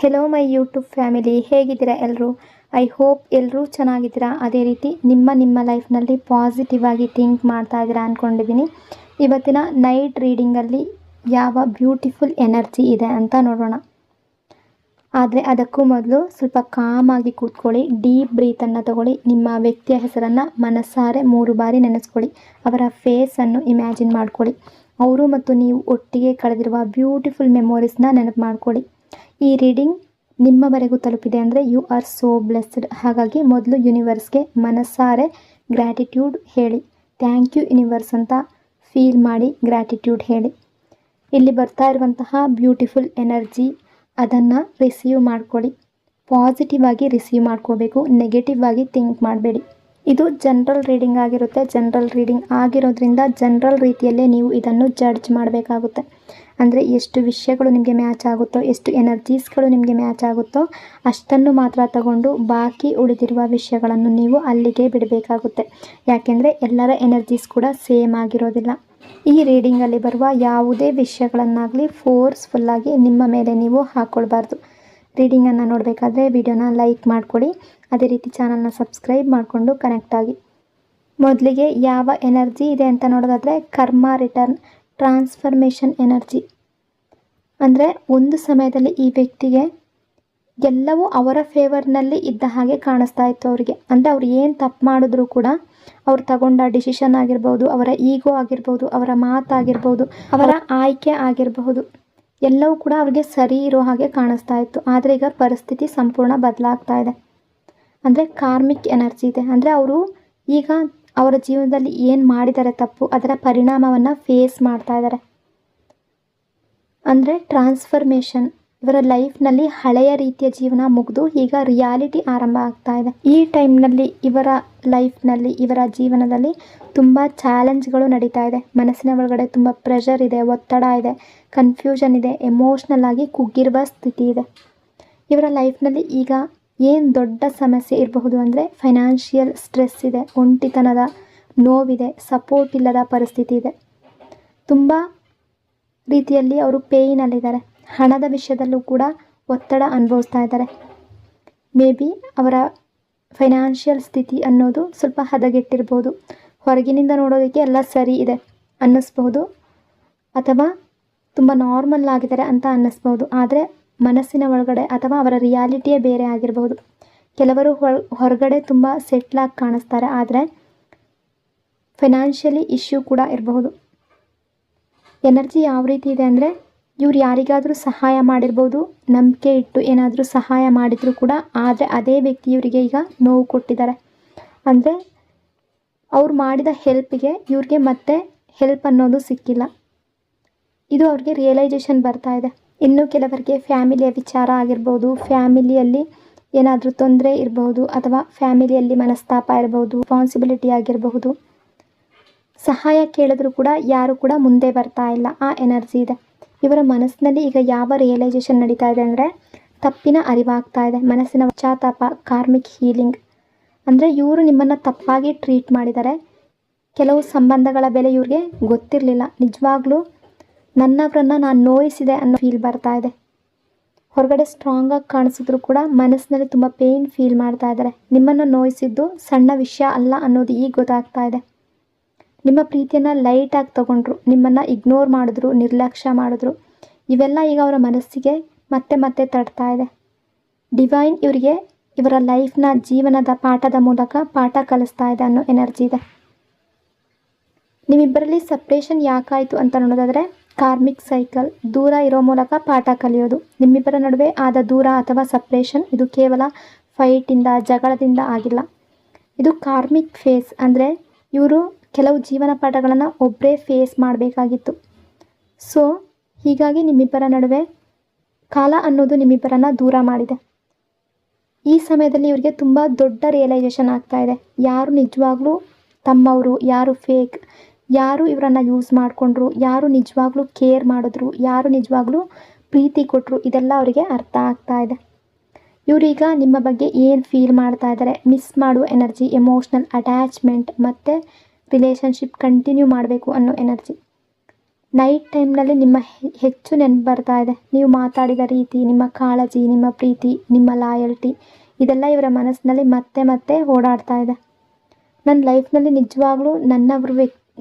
Hello my YouTube family, ಹೇಗಿದ್ದೀರಾ ಎಲ್ಲರೂ? I hope ಎಲ್ಲರೂ ಚೆನ್ನಾಗಿದ್ದೀರಾ. ಅದೇ ರೀತಿ ನಿಮ್ಮ ಲೈಫ್ನಲ್ಲಿ ಪಾಸಿಟಿವ್ ಆಗಿ ಥಿಂಕ್ ಮಾಡ್ತಾ ಇದ್ದೀರಾ ಅಂದ್ಕೊಂಡಿದ್ದೀನಿ. ಇವತ್ತಿನ ನೈಟ್ ರೀಡಿಂಗಲ್ಲಿ ಯಾವ ಬ್ಯೂಟಿಫುಲ್ ಎನರ್ಜಿ ಇದೆ ಅಂತ ನೋಡೋಣ. ಆದರೆ ಅದಕ್ಕೂ ಮೊದಲು ಸ್ವಲ್ಪ ಕಾಮಾಗಿ ಕೂತ್ಕೊಳ್ಳಿ, ಡೀಪ್ ಬ್ರೀತನ್ನು ತಗೊಳ್ಳಿ. ನಿಮ್ಮ ವ್ಯಕ್ತಿಯ ಹೆಸರನ್ನು ಮನಸ್ಸಾರೆ 3 ಬಾರಿ ನೆನೆಸ್ಕೊಳ್ಳಿ. ಅವರ ಫೇಸನ್ನು ಇಮ್ಯಾಜಿನ್ ಮಾಡ್ಕೊಳ್ಳಿ. ಅವರು ಮತ್ತು ನೀವು ಒಟ್ಟಿಗೆ ಕಳೆದಿರುವ ಬ್ಯೂಟಿಫುಲ್ ಮೆಮೊರೀಸ್ನ ನೆನಪು ಮಾಡ್ಕೊಳ್ಳಿ. ಈ ರೀಡಿಂಗ್ ನಿಮ್ಮವರೆಗೂ ತಲುಪಿದೆ ಅಂದರೆ ಯು ಆರ್ ಸೋ ಬ್ಲೆಸ್ಡ್. ಹಾಗಾಗಿ ಮೊದಲು ಯೂನಿವರ್ಸ್ಗೆ ಮನಸ್ಸಾರೆ ಗ್ರ್ಯಾಟಿಟ್ಯೂಡ್ ಹೇಳಿ. ಥ್ಯಾಂಕ್ ಯು ಯೂನಿವರ್ಸ್ ಅಂತ ಫೀಲ್ ಮಾಡಿ ಗ್ರ್ಯಾಟಿಟ್ಯೂಡ್ ಹೇಳಿ. ಇಲ್ಲಿ ಬರ್ತಾ ಇರುವಂತಹ ಬ್ಯೂಟಿಫುಲ್ ಎನರ್ಜಿ ಅದನ್ನು ರಿಸೀವ್ ಮಾಡ್ಕೊಳ್ಳಿ. ಪಾಸಿಟಿವ್ ಆಗಿ ರಿಸೀವ್ ಮಾಡ್ಕೋಬೇಕು, ನೆಗೆಟಿವ್ ಆಗಿ ಥಿಂಕ್ ಮಾಡಬೇಡಿ. ಇದು ಜನರಲ್ ರೀಡಿಂಗ್ ಆಗಿರುತ್ತೆ. ಜನರಲ್ ರೀಡಿಂಗ್ ಆಗಿರೋದ್ರಿಂದ ಜನರಲ್ ರೀತಿಯಲ್ಲೇ ನೀವು ಇದನ್ನು ಜಡ್ಜ್ ಮಾಡಬೇಕಾಗುತ್ತೆ. ಅಂದರೆ ಎಷ್ಟು ವಿಷಯಗಳು ನಿಮಗೆ ಮ್ಯಾಚ್ ಆಗುತ್ತೋ, ಎಷ್ಟು ಎನರ್ಜೀಸ್ಗಳು ನಿಮಗೆ ಮ್ಯಾಚ್ ಆಗುತ್ತೋ ಅಷ್ಟನ್ನು ಮಾತ್ರ ತಗೊಂಡು ಬಾಕಿ ಉಳಿದಿರುವ ವಿಷಯಗಳನ್ನು ನೀವು ಅಲ್ಲಿಗೆ ಬಿಡಬೇಕಾಗುತ್ತೆ. ಯಾಕೆಂದರೆ ಎಲ್ಲರ ಎನರ್ಜೀಸ್ ಕೂಡ ಸೇಮ್ ಆಗಿರೋದಿಲ್ಲ. ಈ ರೀಡಿಂಗಲ್ಲಿ ಬರುವ ಯಾವುದೇ ವಿಷಯಗಳನ್ನಾಗಲಿ ಫೋರ್ಸ್ಫುಲ್ಲಾಗಿ ನಿಮ್ಮ ಮೇಲೆ ನೀವು ಹಾಕ್ಕೊಳ್ಬಾರ್ದು. ರೀಡಿಂಗನ್ನು ನೋಡಬೇಕಾದ್ರೆ ವಿಡಿಯೋನ ಲೈಕ್ ಮಾಡ್ಕೊಳ್ಳಿ. ಅದೇ ರೀತಿ ಚಾನಲ್ನ ಸಬ್ಸ್ಕ್ರೈಬ್ ಮಾಡಿಕೊಂಡು ಕನೆಕ್ಟ್ ಆಗಿ. ಮೊದಲಿಗೆ ಯಾವ ಎನರ್ಜಿ ಇದೆ ಅಂತ ನೋಡೋದಾದರೆ ಕರ್ಮ ರಿಟರ್ನ್, ಟ್ರಾನ್ಸ್ಫರ್ಮೇಷನ್ ಎನರ್ಜಿ. ಅಂದರೆ ಒಂದು ಸಮಯದಲ್ಲಿ ಈ ವ್ಯಕ್ತಿಗೆ ಎಲ್ಲವೂ ಅವರ ಫೇವರ್ನಲ್ಲಿ ಇದ್ದ ಹಾಗೆ ಕಾಣಿಸ್ತಾ ಇತ್ತು ಅವರಿಗೆ. ಅಂದರೆ ಅವ್ರು ಏನು ತಪ್ಪು ಮಾಡಿದ್ರು ಕೂಡ ಅವ್ರು ತಗೊಂಡ ಡಿಸಿಷನ್ ಆಗಿರ್ಬೋದು, ಅವರ ಈಗೋ ಆಗಿರ್ಬೋದು, ಅವರ ಮಾತಾಗಿರ್ಬೋದು, ಅವರ ಆಯ್ಕೆ ಆಗಿರಬಹುದು, ಎಲ್ಲವೂ ಕೂಡ ಅವ್ರಿಗೆ ಸರಿ ಇರೋ ಹಾಗೆ ಕಾಣಿಸ್ತಾ ಇತ್ತು. ಆದರೆ ಈಗ ಪರಿಸ್ಥಿತಿ ಸಂಪೂರ್ಣ ಬದಲಾಗ್ತಾ ಇದೆ. ಅಂದರೆ ಕಾರ್ಮಿಕ್ ಎನರ್ಜಿ ಇದೆ. ಅಂದರೆ ಅವರು ಈಗ ಅವರ ಜೀವನದಲ್ಲಿ ಏನು ಮಾಡಿದ್ದಾರೆ ತಪ್ಪು, ಅದರ ಪರಿಣಾಮವನ್ನು ಫೇಸ್ ಮಾಡ್ತಾ ಇದ್ದಾರೆ. ಅಂದರೆ ಟ್ರಾನ್ಸ್ಫರ್ಮೇಷನ್, ಇವರ ಲೈಫ್ನಲ್ಲಿ ಹಳೆಯ ರೀತಿಯ ಜೀವನ ಮುಗಿದು ಈಗ ರಿಯಾಲಿಟಿ ಆರಂಭ ಆಗ್ತಾ ಇದೆ. ಈ ಟೈಮ್ನಲ್ಲಿ ಇವರ ಲೈಫ್ನಲ್ಲಿ, ಇವರ ಜೀವನದಲ್ಲಿ ತುಂಬ ಚಾಲೆಂಜ್ಗಳು ನಡೀತಾ ಇದೆ. ಮನಸ್ಸಿನ ಒಳಗಡೆ ತುಂಬ ಪ್ರೆಷರ್ ಇದೆ, ಒತ್ತಡ ಇದೆ, ಕನ್ಫ್ಯೂಷನ್ ಇದೆ, ಎಮೋಷ್ನಲ್ ಆಗಿ ಕುಗ್ಗಿರುವ ಸ್ಥಿತಿ ಇದೆ. ಇವರ ಲೈಫ್ನಲ್ಲಿ ಈಗ ಏನು ದೊಡ್ಡ ಸಮಸ್ಯೆ ಇರಬಹುದು ಅಂದರೆ ಫೈನಾನ್ಷಿಯಲ್ ಸ್ಟ್ರೆಸ್ ಇದೆ, ಒಂಟಿತನದ ನೋವಿದೆ, ಸಪೋರ್ಟ್ ಇಲ್ಲದ ಪರಿಸ್ಥಿತಿ ಇದೆ. ತುಂಬ ರೀತಿಯಲ್ಲಿ ಅವರು ಪೇಯ್ನಲ್ಲಿದ್ದಾರೆ. ಹಣದ ವಿಷಯದಲ್ಲೂ ಕೂಡ ಒತ್ತಡ ಅನುಭವಿಸ್ತಾ ಇದ್ದಾರೆ. ಮೇ ಬಿ ಅವರ ಫೈನಾನ್ಷಿಯಲ್ ಸ್ಥಿತಿ ಅನ್ನೋದು ಸ್ವಲ್ಪ ಹದಗೆಟ್ಟಿರ್ಬೋದು. ಹೊರಗಿನಿಂದ ನೋಡೋದಕ್ಕೆ ಎಲ್ಲ ಸರಿ ಇದೆ ಅನ್ನಿಸ್ಬಹುದು, ಅಥವಾ ತುಂಬ ನಾರ್ಮಲ್ ಆಗಿದ್ದಾರೆ ಅಂತ ಅನ್ನಿಸ್ಬೋದು. ಆದರೆ ಮನಸ್ಸಿನ ಒಳಗಡೆ ಅಥವಾ ಅವರ ರಿಯಾಲಿಟಿಯೇ ಬೇರೆ ಆಗಿರಬಹುದು. ಕೆಲವರು ಹೊರಗಡೆ ತುಂಬ ಸೆಟ್ಲಾಗಿ ಕಾಣಿಸ್ತಾರೆ, ಆದರೆ ಫೈನಾನ್ಷಿಯಲಿ ಇಶ್ಯೂ ಕೂಡ ಇರಬಹುದು. ಎನರ್ಜಿ ಯಾವ ರೀತಿ ಇದೆ ಅಂದರೆ ಇವ್ರು ಯಾರಿಗಾದರೂ ಸಹಾಯ ಮಾಡಿರ್ಬೋದು, ನಂಬಿಕೆ ಇಟ್ಟು ಏನಾದರೂ ಸಹಾಯ ಮಾಡಿದರೂ ಕೂಡ, ಆದರೆ ಅದೇ ವ್ಯಕ್ತಿ ಇವರಿಗೆ ಈಗ ನೋವು ಕೊಟ್ಟಿದ್ದಾರೆ. ಅಂದರೆ ಅವ್ರು ಮಾಡಿದ ಹೆಲ್ಪಿಗೆ ಇವ್ರಿಗೆ ಮತ್ತೆ ಹೆಲ್ಪ್ ಅನ್ನೋದು ಸಿಕ್ಕಿಲ್ಲ. ಇದು ಅವ್ರಿಗೆ ರಿಯಲೈಸೇಷನ್ ಬರ್ತಾ ಇದೆ. ಇನ್ನು ಕೆಲವರಿಗೆ ಫ್ಯಾಮಿಲಿಯ ವಿಚಾರ ಆಗಿರ್ಬೋದು, ಫ್ಯಾಮಿಲಿಯಲ್ಲಿ ಏನಾದರೂ ತೊಂದರೆ ಇರಬಹುದು, ಅಥವಾ ಫ್ಯಾಮಿಲಿಯಲ್ಲಿ ಮನಸ್ತಾಪ ಇರಬಹುದು, ರೆಸ್ಪಾನ್ಸಿಬಿಲಿಟಿ ಆಗಿರಬಹುದು. ಸಹಾಯ ಕೇಳಿದ್ರು ಕೂಡ ಯಾರು ಕೂಡ ಮುಂದೆ ಬರ್ತಾ ಇಲ್ಲ. ಆ ಎನರ್ಜಿ ಇದೆ. ಇವರ ಮನಸ್ಸಿನಲ್ಲಿ ಈಗ ಯಾವ ರಿಯಲೈಸೇಷನ್ ನಡೀತಾ ಇದೆ ಅಂದರೆ ತಪ್ಪಿನ ಅರಿವಾಗ್ತಾ ಇದೆ. ಮನಸ್ಸಿನ ಪಶ್ಚಾತ್ತಾಪ, ಕಾರ್ಮಿಕ್ ಹೀಲಿಂಗ್. ಅಂದರೆ ಇವರು ನಿಮ್ಮನ್ನು ತಪ್ಪಾಗಿ ಟ್ರೀಟ್ ಮಾಡಿದ್ದಾರೆ. ಕೆಲವು ಸಂಬಂಧಗಳ ಬೆಲೆ ಇವ್ರಿಗೆ ಗೊತ್ತಿರಲಿಲ್ಲ. ನಿಜವಾಗ್ಲೂ ನನ್ನವರನ್ನು ನಾನು ನೋಯಿಸಿದೆ ಅನ್ನೋ ಫೀಲ್ ಬರ್ತಾ ಇದೆ. ಹೊರಗಡೆ ಸ್ಟ್ರಾಂಗಾಗಿ ಕಾಣಿಸಿದ್ರು ಕೂಡ ಮನಸ್ಸಿನಲ್ಲಿ ತುಂಬ ಪೇಯ್ನ್ ಫೀಲ್ ಮಾಡ್ತಾ ಇದ್ದಾರೆ. ನಿಮ್ಮನ್ನು ನೋಯಿಸಿದ್ದು ಸಣ್ಣ ವಿಷಯ ಅಲ್ಲ ಅನ್ನೋದು ಈಗ ಗೊತ್ತಾಗ್ತಾ ಇದೆ. ನಿಮ್ಮ ಪ್ರೀತಿಯನ್ನು ಲೈಟಾಗಿ ತಗೊಂಡ್ರು, ನಿಮ್ಮನ್ನು ಇಗ್ನೋರ್ ಮಾಡಿದ್ರು, ನಿರ್ಲಕ್ಷ್ಯ ಮಾಡಿದ್ರು. ಇವೆಲ್ಲ ಈಗ ಅವರ ಮನಸ್ಸಿಗೆ ಮತ್ತೆ ಮತ್ತೆ ತಡ್ತಾ ಇದೆ. ಡಿವೈನ್ ಇವರಿಗೆ ಇವರ ಲೈಫ್ನ ಜೀವನದ ಪಾಠದ ಮೂಲಕ ಪಾಠ ಕಲಿಸ್ತಾ ಇದೆ ಅನ್ನೋ ಎನರ್ಜಿ ಇದೆ. ನಿಮ್ಮಿಬ್ಬರಲ್ಲಿ ಸಪ್ರೇಷನ್ ಯಾಕಾಯಿತು ಅಂತ ನೋಡೋದಾದರೆ ಕಾರ್ಮಿಕ್ ಸೈಕಲ್, ದೂರ ಇರೋ ಮೂಲಕ ಪಾಠ ಕಲಿಯೋದು. ನಿಮ್ಮಿಬ್ಬರ ನಡುವೆ ಆದ ದೂರ ಅಥವಾ ಸಪ್ರೇಷನ್ ಇದು ಕೇವಲ ಫೈಟಿಂದ, ಜಗಳದಿಂದ ಆಗಿಲ್ಲ. ಇದು ಕಾರ್ಮಿಕ್ ಫೇಸ್. ಅಂದರೆ ಇವರು ಕೆಲವು ಜೀವನ ಪಾಠಗಳನ್ನು ಒಬ್ಬರೇ ಫೇಸ್ ಮಾಡಬೇಕಾಗಿತ್ತು. ಸೊ ಹೀಗಾಗಿ ನಿಮ್ಮಿಬ್ಬರ ನಡುವೆ ಕಾಲ ಅನ್ನೋದು ನಿಮ್ಮಿಬ್ಬರನ್ನು ದೂರ ಮಾಡಿದೆ. ಈ ಸಮಯದಲ್ಲಿ ಇವರಿಗೆ ತುಂಬ ದೊಡ್ಡ ರಿಯಲೈಸೇಷನ್ ಆಗ್ತಾ ಇದೆ. ಯಾರು ನಿಜವಾಗ್ಲೂ ತಮ್ಮವರು, ಯಾರು ಫೇಕ್, ಯಾರು ಇವರನ್ನು ಯೂಸ್ ಮಾಡಿಕೊಂಡ್ರು, ಯಾರು ನಿಜವಾಗ್ಲೂ ಕೇರ್ ಮಾಡಿದ್ರು, ಯಾರು ನಿಜವಾಗ್ಲೂ ಪ್ರೀತಿ ಕೊಟ್ಟರು, ಇದೆಲ್ಲ ಅವರಿಗೆ ಅರ್ಥ ಆಗ್ತಾ ಇದೆ. ಇವರೀಗ ನಿಮ್ಮ ಬಗ್ಗೆ ಏನು ಫೀಲ್ ಮಾಡ್ತಾ ಇದ್ದಾರೆ, ಮಿಸ್ ಮಾಡುವ ಎನರ್ಜಿ, ಎಮೋಷ್ನಲ್ ಅಟ್ಯಾಚ್ಮೆಂಟ್, ಮತ್ತು ರಿಲೇಷನ್ಶಿಪ್ ಕಂಟಿನ್ಯೂ ಮಾಡಬೇಕು ಅನ್ನೋ ಎನರ್ಜಿ. ನೈಟ್ ಟೈಮ್ನಲ್ಲಿ ನಿಮ್ಮ ಹೆಚ್ಚು ನೆನಪು ಬರ್ತಾ ಇದೆ. ನೀವು ಮಾತಾಡಿದ ರೀತಿ, ನಿಮ್ಮ ಕಾಳಜಿ, ನಿಮ್ಮ ಪ್ರೀತಿ, ನಿಮ್ಮ ಲಾಯಲ್ಟಿ ಇದೆಲ್ಲ ಇವರ ಮನಸ್ಸಿನಲ್ಲಿ ಮತ್ತೆ ಮತ್ತೆ ಓಡಾಡ್ತಾ ಇದೆ. ನನ್ನ ಲೈಫ್ನಲ್ಲಿ ನಿಜವಾಗ್ಲೂ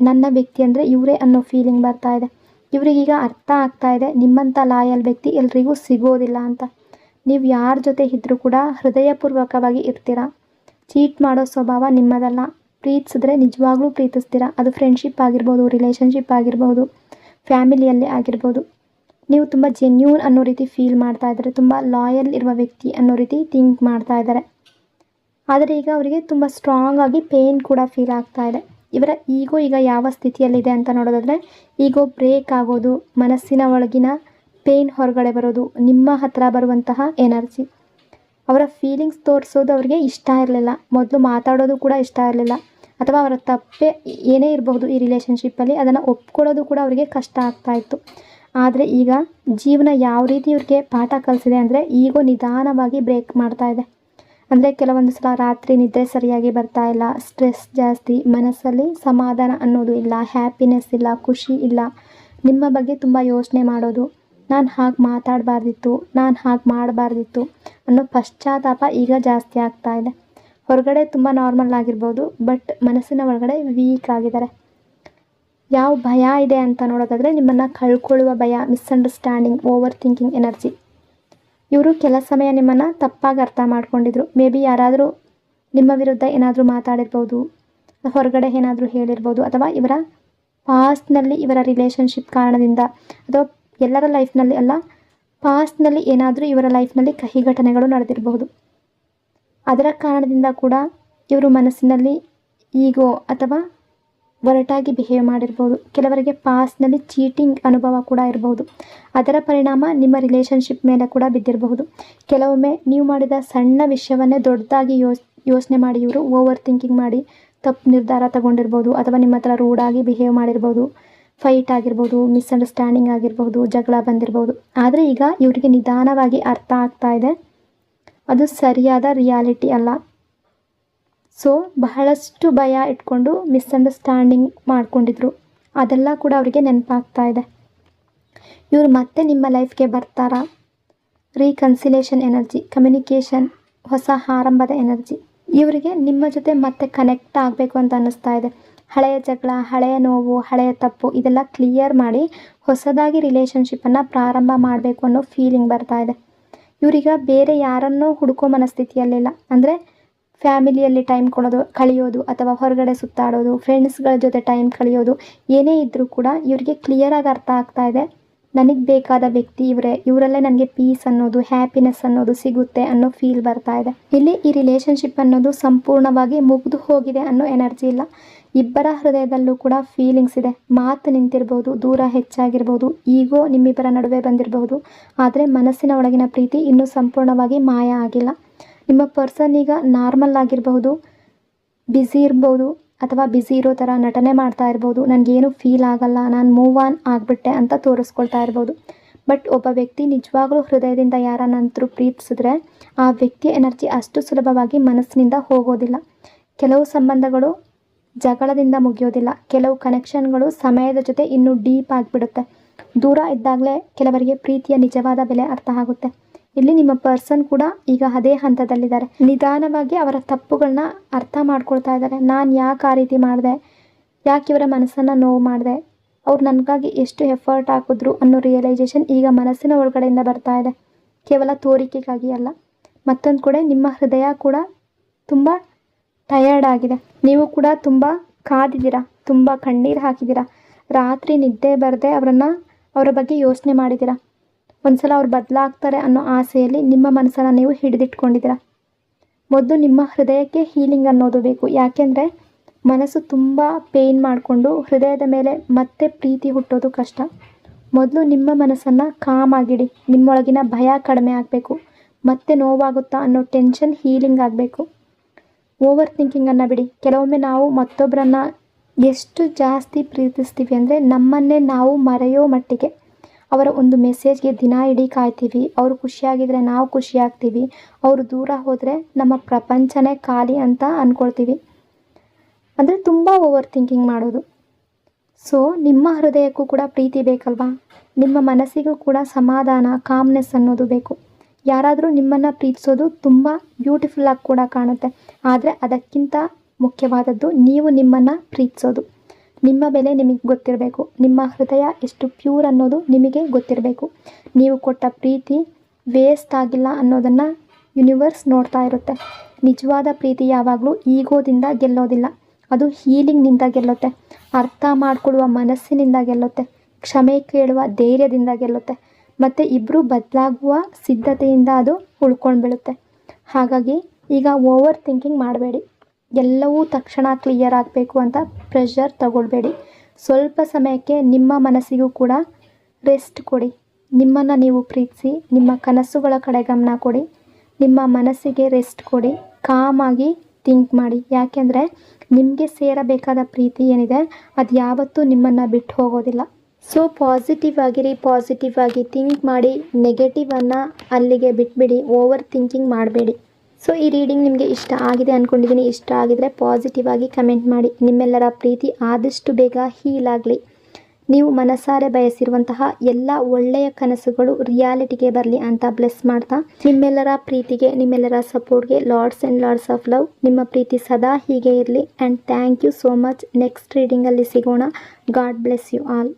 ನನ್ನ ವ್ಯಕ್ತಿ ಅಂದರೆ ಇವರೇ ಅನ್ನೋ ಫೀಲಿಂಗ್ ಬರ್ತಾ ಇದೆ. ಇವರಿಗೀಗ ಅರ್ಥ ಆಗ್ತಾ ಇದೆ ನಿಮ್ಮಂಥ ಲಾಯಲ್ ವ್ಯಕ್ತಿ ಎಲ್ರಿಗೂ ಸಿಗೋದಿಲ್ಲ ಅಂತ. ನೀವು ಯಾರ ಜೊತೆ ಇದ್ದರೂ ಕೂಡ ಹೃದಯಪೂರ್ವಕವಾಗಿ ಇರ್ತೀರ. ಚೀಟ್ ಮಾಡೋ ಸ್ವಭಾವ ನಿಮ್ಮದಲ್ಲ. ಪ್ರೀತಿಸಿದ್ರೆ ನಿಜವಾಗ್ಲೂ ಪ್ರೀತಿಸ್ತೀರಾ. ಅದು ಫ್ರೆಂಡ್ಶಿಪ್ ಆಗಿರ್ಬೋದು, ರಿಲೇಷನ್ಶಿಪ್ ಆಗಿರ್ಬೋದು, ಫ್ಯಾಮಿಲಿಯಲ್ಲಿ ಆಗಿರ್ಬೋದು. ನೀವು ತುಂಬ ಜೆನ್ಯೂನ್ ಅನ್ನೋ ರೀತಿ ಫೀಲ್ ಮಾಡ್ತಾ ಇದ್ದಾರೆ. ತುಂಬ ಲಾಯಲ್ ಇರುವ ವ್ಯಕ್ತಿ ಅನ್ನೋ ರೀತಿ ಥಿಂಕ್ ಮಾಡ್ತಾ ಇದ್ದಾರೆ. ಆದರೆ ಈಗ ಅವರಿಗೆ ತುಂಬ ಸ್ಟ್ರಾಂಗ್ ಆಗಿ ಪೇಯ್ನ್ ಕೂಡ ಫೀಲ್ ಆಗ್ತಾ ಇದೆ. ಇವರ ಈಗೋ ಈಗ ಯಾವ ಸ್ಥಿತಿಯಲ್ಲಿದೆ ಅಂತ ನೋಡೋದಾದರೆ, ಈಗೋ ಬ್ರೇಕ್ ಆಗೋದು, ಮನಸ್ಸಿನ ಒಳಗಿನ ಪೇಯ್ನ್ ಹೊರಗಡೆ ಬರೋದು, ನಿಮ್ಮ ಹತ್ರ ಬರುವಂತಹ ಎನರ್ಜಿ. ಅವರ ಫೀಲಿಂಗ್ಸ್ ತೋರಿಸೋದು ಅವರಿಗೆ ಇಷ್ಟ ಇರಲಿಲ್ಲ. ಮೊದಲು ಮಾತಾಡೋದು ಕೂಡ ಇಷ್ಟ ಇರಲಿಲ್ಲ, ಅಥವಾ ಅವರ ತಪ್ಪೇ ಏನೇ ಇರಬಹುದು ಈ ರಿಲೇಷನ್ಶಿಪ್ಪಲ್ಲಿ, ಅದನ್ನು ಒಪ್ಕೊಳ್ಳೋದು ಕೂಡ ಅವರಿಗೆ ಕಷ್ಟ ಆಗ್ತಾಯಿತ್ತು. ಆದರೆ ಈಗ ಜೀವನ ಯಾವ ರೀತಿ ಇವ್ರಿಗೆ ಪಾಠ ಕಲಿಸಿದೆ ಅಂದರೆ, ಈಗೋ ನಿಧಾನವಾಗಿ ಬ್ರೇಕ್ ಮಾಡ್ತಾ ಇದೆ. ಅಂದರೆ ಕೆಲವೊಂದು ಸಲ ರಾತ್ರಿ ನಿದ್ದೆ ಸರಿಯಾಗಿ ಬರ್ತಾ ಇಲ್ಲ, ಸ್ಟ್ರೆಸ್ ಜಾಸ್ತಿ, ಮನಸ್ಸಲ್ಲಿ ಸಮಾಧಾನ ಅನ್ನೋದು ಇಲ್ಲ, ಹ್ಯಾಪಿನೆಸ್ ಇಲ್ಲ, ಖುಷಿ ಇಲ್ಲ, ನಿಮ್ಮ ಬಗ್ಗೆ ತುಂಬ ಯೋಚನೆ ಮಾಡೋದು, ನಾನು ಹಾಗೆ ಮಾತಾಡಬಾರ್ದಿತ್ತು, ನಾನು ಹಾಗೆ ಮಾಡಬಾರ್ದಿತ್ತು ಅನ್ನೋ ಪಶ್ಚಾತ್ತಾಪ ಈಗ ಜಾಸ್ತಿ ಆಗ್ತಾ ಇದೆ. ಹೊರಗಡೆ ತುಂಬ ನಾರ್ಮಲ್ ಆಗಿರ್ಬೋದು, ಬಟ್ ಮನಸ್ಸಿನ ಒಳಗಡೆ ವೀಕ್ ಆಗಿದ್ದಾರೆ. ಯಾವ ಭಯ ಇದೆ ಅಂತ ನೋಡೋದಾದರೆ, ನಿಮ್ಮನ್ನು ಕಳ್ಕೊಳ್ಳುವ ಭಯ, ಮಿಸ್ಅಂಡರ್ಸ್ಟ್ಯಾಂಡಿಂಗ್, ಓವರ್ ಥಿಂಕಿಂಗ್ ಎನರ್ಜಿ. ಇವರು ಕೆಲ ಸಮಯ ನಿಮ್ಮನ್ನು ತಪ್ಪಾಗಿ ಅರ್ಥ ಮಾಡ್ಕೊಂಡಿದ್ರು. ಮೇ ಬಿ ಯಾರಾದರೂ ನಿಮ್ಮ ವಿರುದ್ಧ ಏನಾದರೂ ಮಾತಾಡಿರ್ಬೋದು, ಹೊರಗಡೆ ಏನಾದರೂ ಹೇಳಿರ್ಬೋದು, ಅಥವಾ ಇವರ ಪಾಸ್ಟ್ನಲ್ಲಿ ಇವರ ರಿಲೇಷನ್ಶಿಪ್ ಕಾರಣದಿಂದ, ಅಥವಾ ಎಲ್ಲರ ಲೈಫ್ನಲ್ಲಿ ಅಲ್ಲ, ಪಾಸ್ಟ್ನಲ್ಲಿ ಏನಾದರೂ ಇವರ ಲೈಫ್ನಲ್ಲಿ ಕಹಿ ಘಟನೆಗಳು ನಡೆದಿರಬಹುದು. ಅದರ ಕಾರಣದಿಂದ ಕೂಡ ಇವರು ಮನಸ್ಸಿನಲ್ಲಿ ಈಗೋ ಅಥವಾ ಒರಟಾಗಿ ಬಿಹೇವ್ ಮಾಡಿರ್ಬೋದು. ಕೆಲವರಿಗೆ ಪಾಸ್ಟ್ನಲ್ಲಿ ಚೀಟಿಂಗ್ ಅನುಭವ ಕೂಡ ಇರಬಹುದು. ಅದರ ಪರಿಣಾಮ ನಿಮ್ಮ ರಿಲೇಷನ್ಶಿಪ್ ಮೇಲೆ ಕೂಡ ಬಿದ್ದಿರಬಹುದು. ಕೆಲವೊಮ್ಮೆ ನೀವು ಮಾಡಿದ ಸಣ್ಣ ವಿಷಯವನ್ನೇ ದೊಡ್ಡದಾಗಿ ಯೋಚನೆ ಮಾಡಿ ಇವರು ಓವರ್ ಥಿಂಕಿಂಗ್ ಮಾಡಿ ತಪ್ಪು ನಿರ್ಧಾರ ತಗೊಂಡಿರ್ಬೋದು, ಅಥವಾ ನಿಮ್ಮ ಹತ್ರ ರೂಡಾಗಿ ಬಿಹೇವ್ ಮಾಡಿರ್ಬೋದು, ಫೈಟ್ ಆಗಿರ್ಬೋದು, ಮಿಸ್ಅಂಡರ್ಸ್ಟ್ಯಾಂಡಿಂಗ್ ಆಗಿರ್ಬೋದು, ಜಗಳ ಬಂದಿರ್ಬೋದು. ಆದರೆ ಈಗ ಇವರಿಗೆ ನಿಧಾನವಾಗಿ ಅರ್ಥ ಆಗ್ತಾ ಇದೆ ಅದು ಸರಿಯಾದ ರಿಯಾಲಿಟಿ ಅಲ್ಲ. ಸೊ ಬಹಳಷ್ಟು ಭಯ ಇಟ್ಕೊಂಡು ಮಿಸ್ಅಂಡರ್ಸ್ಟ್ಯಾಂಡಿಂಗ್ ಮಾಡ್ಕೊಂಡಿದ್ರು. ಅದೆಲ್ಲ ಕೂಡ ಅವರಿಗೆ ನೆನಪಾಗ್ತಾ ಇದೆ. ಇವರು ಮತ್ತೆ ನಿಮ್ಮ ಲೈಫ್ಗೆ ಬರ್ತಾರಾ? ರೀಕನ್ಸಿಲೇಷನ್ ಎನರ್ಜಿ, ಕಮ್ಯುನಿಕೇಷನ್, ಹೊಸ ಆರಂಭದ ಎನರ್ಜಿ. ಇವರಿಗೆ ನಿಮ್ಮ ಜೊತೆ ಮತ್ತೆ ಕನೆಕ್ಟ್ ಆಗಬೇಕು ಅಂತ ಅನ್ನಿಸ್ತಾ ಇದೆ. ಹಳೆಯ ಜಗಳ, ಹಳೆಯ ನೋವು, ಹಳೆಯ ತಪ್ಪು ಇದೆಲ್ಲ ಕ್ಲಿಯರ್ ಮಾಡಿ ಹೊಸದಾಗಿ ರಿಲೇಷನ್ಶಿಪ್ಪನ್ನು ಪ್ರಾರಂಭ ಮಾಡಬೇಕು ಅನ್ನೋ ಫೀಲಿಂಗ್ ಬರ್ತಾ ಇದೆ. ಇವರೀಗ ಬೇರೆ ಯಾರನ್ನೋ ಹುಡುಕೋ ಮನಸ್ಥಿತಿಯಲ್ಲಿಲ್ಲ. ಅಂದರೆ ಫ್ಯಾಮಿಲಿಯಲ್ಲಿ ಟೈಮ್ ಕಳೆಯೋದು, ಅಥವಾ ಹೊರಗಡೆ ಸುತ್ತಾಡೋದು, ಫ್ರೆಂಡ್ಸ್ಗಳ ಜೊತೆ ಟೈಮ್ ಕಳೆಯೋದು, ಏನೇ ಇದ್ದರೂ ಕೂಡ ಇವರಿಗೆ ಕ್ಲಿಯರಾಗಿ ಅರ್ಥ ಆಗ್ತಾ ಇದೆ, ನನಗೆ ಬೇಕಾದ ವ್ಯಕ್ತಿ ಇವರಲ್ಲೇ ನನಗೆ ಪೀಸ್ ಅನ್ನೋದು, ಹ್ಯಾಪಿನೆಸ್ ಅನ್ನೋದು ಸಿಗುತ್ತೆ ಅನ್ನೋ ಫೀಲ್ ಬರ್ತಾ ಇದೆ. ಇಲ್ಲಿ ಈ ರಿಲೇಷನ್ಶಿಪ್ ಅನ್ನೋದು ಸಂಪೂರ್ಣವಾಗಿ ಮುಗಿದು ಹೋಗಿದೆ ಅನ್ನೋ ಎನರ್ಜಿ ಇಲ್ಲ. ಇಬ್ಬರ ಹೃದಯದಲ್ಲೂ ಕೂಡ ಫೀಲಿಂಗ್ಸ್ ಇದೆ. ಮಾತು ನಿಂತಿರ್ಬೋದು, ದೂರ ಹೆಚ್ಚಾಗಿರ್ಬೋದು, ಈಗೋ ನಿಮ್ಮಿಬ್ಬರ ನಡುವೆ ಬಂದಿರಬಹುದು. ಆದರೆ ಮನಸ್ಸಿನ ಒಳಗಿನ ಪ್ರೀತಿ ಇನ್ನೂ ಸಂಪೂರ್ಣವಾಗಿ ಮಾಯ ಆಗಿಲ್ಲ. ನಿಮ್ಮ ಪರ್ಸನ್ ಈಗ ನಾರ್ಮಲ್ ಆಗಿರಬಹುದು, ಬ್ಯುಸಿ ಇರ್ಬೋದು, ಅಥವಾ ಬ್ಯುಸಿ ಇರೋ ಥರ ನಟನೆ ಮಾಡ್ತಾ ಇರ್ಬೋದು, ನನಗೇನು ಫೀಲ್ ಆಗಲ್ಲ, ನಾನು ಮೂವ್ ಆನ್ ಆಗಿಬಿಟ್ಟೆ ಅಂತ ತೋರಿಸ್ಕೊಳ್ತಾ ಇರ್ಬೋದು. ಬಟ್ ಒಬ್ಬ ವ್ಯಕ್ತಿ ನಿಜವಾಗ್ಲೂ ಹೃದಯದಿಂದ ಯಾರನ್ನಂತರೂ ಪ್ರೀತಿಸಿದ್ರೆ ಆ ವ್ಯಕ್ತಿಯ ಎನರ್ಜಿ ಅಷ್ಟು ಸುಲಭವಾಗಿ ಮನಸ್ಸಿನಿಂದ ಹೋಗೋದಿಲ್ಲ. ಕೆಲವು ಸಂಬಂಧಗಳು ಜಗಳದಿಂದ ಮುಗಿಯೋದಿಲ್ಲ. ಕೆಲವು ಕನೆಕ್ಷನ್ಗಳು ಸಮಯದ ಜೊತೆ ಇನ್ನೂ ಡೀಪ್ ಆಗಿಬಿಡುತ್ತೆ. ದೂರ ಇದ್ದಾಗಲೇ ಕೆಲವರಿಗೆ ಪ್ರೀತಿಯ ನಿಜವಾದ ಬೆಲೆ ಅರ್ಥ ಆಗುತ್ತೆ. ಇಲ್ಲಿ ನಿಮ್ಮ ಪರ್ಸನ್ ಕೂಡ ಈಗ ಅದೇ ಹಂತದಲ್ಲಿದ್ದಾರೆ. ನಿಧಾನವಾಗಿ ಅವರ ತಪ್ಪುಗಳನ್ನ ಅರ್ಥ ಮಾಡ್ಕೊಳ್ತಾ ಇದ್ದಾರೆ. ನಾನು ಯಾಕೆ ಆ ರೀತಿ ಮಾಡಿದೆ, ಯಾಕೆ ಇವರ ಮನಸ್ಸನ್ನು ನೋವು ಮಾಡಿದೆ, ಅವ್ರು ನನಗಾಗಿ ಎಷ್ಟು ಎಫರ್ಟ್ ಹಾಕಿದ್ರು ಅನ್ನೋ ರಿಯಲೈಸೇಷನ್ ಈಗ ಮನಸ್ಸಿನ ಒಳಗಡೆಯಿಂದ ಬರ್ತಾ ಇದೆ. ಕೇವಲ ತೋರಿಕೆಗಾಗಿ ಅಲ್ಲ. ಮತ್ತೊಂದು ಕಡೆ ನಿಮ್ಮ ಹೃದಯ ಕೂಡ ತುಂಬ ಟಯರ್ಡ್ ಆಗಿದೆ. ನೀವು ಕೂಡ ತುಂಬ ಕಾದಿದ್ದೀರಾ, ತುಂಬ ಕಣ್ಣೀರು ಹಾಕಿದ್ದೀರಾ, ರಾತ್ರಿ ನಿದ್ದೆ ಬರದೆ ಅವರ ಬಗ್ಗೆ ಯೋಚನೆ ಮಾಡಿದ್ದೀರಾ. ಒಂದ್ಸಲ ಅವ್ರು ಬದಲಾಗ್ತಾರೆ ಅನ್ನೋ ಆಸೆಯಲ್ಲಿ ನಿಮ್ಮ ಮನಸ್ಸನ್ನು ನೀವು ಹಿಡಿದಿಟ್ಕೊಂಡಿದ್ದೀರಾ. ಮೊದಲು ನಿಮ್ಮ ಹೃದಯಕ್ಕೆ ಹೀಲಿಂಗ್ ಅನ್ನೋದು ಬೇಕು. ಯಾಕೆಂದರೆ ಮನಸ್ಸು ತುಂಬ ಪೇಯ್ನ್ ಮಾಡಿಕೊಂಡು ಹೃದಯದ ಮೇಲೆ ಮತ್ತೆ ಪ್ರೀತಿ ಹುಟ್ಟೋದು ಕಷ್ಟ. ಮೊದಲು ನಿಮ್ಮ ಮನಸ್ಸನ್ನು ಕಾಮ್ ಆಗಿಡಿ. ನಿಮ್ಮೊಳಗಿನ ಭಯ ಕಡಿಮೆ ಆಗಬೇಕು. ಮತ್ತೆ ನೋವಾಗುತ್ತಾ ಅನ್ನೋ ಟೆನ್ಷನ್ ಹೀಲಿಂಗ್ ಆಗಬೇಕು. ಓವರ್ ಥಿಂಕಿಂಗನ್ನು ಬಿಡಿ. ಕೆಲವೊಮ್ಮೆ ನಾವು ಮತ್ತೊಬ್ಬರನ್ನು ಎಷ್ಟು ಜಾಸ್ತಿ ಪ್ರೀತಿಸ್ತೀವಿ ಅಂದರೆ ನಮ್ಮನ್ನೇ ನಾವು ಮರೆಯೋ ಮಟ್ಟಿಗೆ ಅವರ ಒಂದು ಮೆಸೇಜ್ಗೆ ದಿನ ಇಡೀ ಕಾಯ್ತೀವಿ. ಅವರು ಖುಷಿಯಾಗಿದ್ದರೆ ನಾವು ಖುಷಿಯಾಗ್ತೀವಿ. ಅವರು ದೂರ ಹೋದರೆ ನಮ್ಮ ಪ್ರಪಂಚನೇ ಖಾಲಿ ಅಂತ ಅಂದ್ಕೊಳ್ತೀವಿ. ಅಂದರೆ ತುಂಬ ಓವರ್ ಥಿಂಕಿಂಗ್ ಮಾಡೋದು. ಸೊ ನಿಮ್ಮ ಹೃದಯಕ್ಕೂ ಕೂಡ ಪ್ರೀತಿ ಬೇಕಲ್ವಾ? ನಿಮ್ಮ ಮನಸ್ಸಿಗೂ ಕೂಡ ಸಮಾಧಾನ, ಕಾಮ್ನೆಸ್ ಅನ್ನೋದು ಬೇಕು. ಯಾರಾದರೂ ನಿಮ್ಮನ್ನು ಪ್ರೀತಿಸೋದು ತುಂಬ ಬ್ಯೂಟಿಫುಲ್ಲಾಗಿ ಕೂಡ ಕಾಣುತ್ತೆ. ಆದರೆ ಅದಕ್ಕಿಂತ ಮುಖ್ಯವಾದದ್ದು ನೀವು ನಿಮ್ಮನ್ನು ಪ್ರೀತಿಸೋದು. ನಿಮ್ಮ ಬೆಲೆ ನಿಮಗೆ ಗೊತ್ತಿರಬೇಕು. ನಿಮ್ಮ ಹೃದಯ ಎಷ್ಟು ಪ್ಯೂರ್ ಅನ್ನೋದು ನಿಮಗೆ ಗೊತ್ತಿರಬೇಕು. ನೀವು ಕೊಟ್ಟ ಪ್ರೀತಿ ವೇಸ್ಟ್ ಆಗಿಲ್ಲ ಅನ್ನೋದನ್ನು ಯೂನಿವರ್ಸ್ ನೋಡ್ತಾ ಇರುತ್ತೆ. ನಿಜವಾದ ಪ್ರೀತಿ ಯಾವಾಗಲೂ ಈಗೋದಿಂದ ಗೆಲ್ಲೋದಿಲ್ಲ, ಅದು ಹೀಲಿಂಗ್ನಿಂದ ಗೆಲ್ಲುತ್ತೆ. ಅರ್ಥ ಮಾಡಿಕೊಳ್ಳುವ ಮನಸ್ಸಿನಿಂದ ಗೆಲ್ಲುತ್ತೆ. ಕ್ಷಮೆ ಕೇಳುವ ಧೈರ್ಯದಿಂದ ಗೆಲ್ಲುತ್ತೆ. ಮತ್ತು ಇಬ್ಬರು ಬದಲಾಗುವ ಸಿದ್ಧತೆಯಿಂದ ಅದು ಉಳ್ಕೊಂಡು ಬೀಳುತ್ತೆ. ಹಾಗಾಗಿ ಈಗ ಓವರ್ ಥಿಂಕಿಂಗ್ ಮಾಡಬೇಡಿ. ಎಲ್ಲವೂ ತಕ್ಷಣ ಕ್ಲಿಯರ್ ಆಗಬೇಕು ಅಂತ ಪ್ರೆಷರ್ ತಗೊಳ್ಬೇಡಿ. ಸ್ವಲ್ಪ ಸಮಯಕ್ಕೆ ನಿಮ್ಮ ಮನಸ್ಸಿಗೂ ಕೂಡ ರೆಸ್ಟ್ ಕೊಡಿ. ನಿಮ್ಮನ್ನು ನೀವು ಪ್ರೀತಿಸಿ, ನಿಮ್ಮ ಕನಸುಗಳ ಕಡೆ ಗಮನ ಕೊಡಿ. ನಿಮ್ಮ ಮನಸ್ಸಿಗೆ ರೆಸ್ಟ್ ಕೊಡಿ. ಕಾಮಾಗಿ ಥಿಂಕ್ ಮಾಡಿ. ಯಾಕೆಂದರೆ ನಿಮಗೆ ಸೇರಬೇಕಾದ ಪ್ರೀತಿ ಏನಿದೆ ಅದು ಯಾವತ್ತೂ ನಿಮ್ಮನ್ನು ಬಿಟ್ಟು ಹೋಗೋದಿಲ್ಲ. ಸೊ ಪಾಸಿಟಿವ್ ಆಗಿರಿ, ಪಾಸಿಟಿವ್ ಆಗಿ ಥಿಂಕ್ ಮಾಡಿ. ನೆಗೆಟಿವನ್ನು ಅಲ್ಲಿಗೆ ಬಿಟ್ಬಿಡಿ. ಓವರ್ ಥಿಂಕಿಂಗ್ ಮಾಡಬೇಡಿ. ಸೊ ಈ ರೀಡಿಂಗ್ ನಿಮಗೆ ಇಷ್ಟ ಆಗಿದೆ ಅಂದ್ಕೊಂಡಿದ್ದೀನಿ. ಇಷ್ಟ ಆಗಿದರೆ ಪಾಸಿಟಿವ್ ಆಗಿ ಕಮೆಂಟ್ ಮಾಡಿ. ನಿಮ್ಮೆಲ್ಲರ ಪ್ರೀತಿ ಆದಷ್ಟು ಬೇಗ ಹೀಲ್ ಆಗಲಿ. ನೀವು ಮನಸಾರೆ ಬಯಸಿರುವಂತಹ ಎಲ್ಲ ಒಳ್ಳೆಯ ಕನಸುಗಳು ರಿಯಾಲಿಟಿಗೆ ಬರಲಿ ಅಂತ ಬ್ಲೆಸ್ ಮಾಡ್ತಾ, ನಿಮ್ಮೆಲ್ಲರ ಪ್ರೀತಿಗೆ, ನಿಮ್ಮೆಲ್ಲರ ಸಪೋರ್ಟ್ಗೆ lots and lots of love. ನಿಮ್ಮ ಪ್ರೀತಿ ಸದಾ ಹೀಗೆ ಇರಲಿ. And thank you so much. Next ರೀಡಿಂಗಲ್ಲಿ ಸಿಗೋಣ. God bless you all.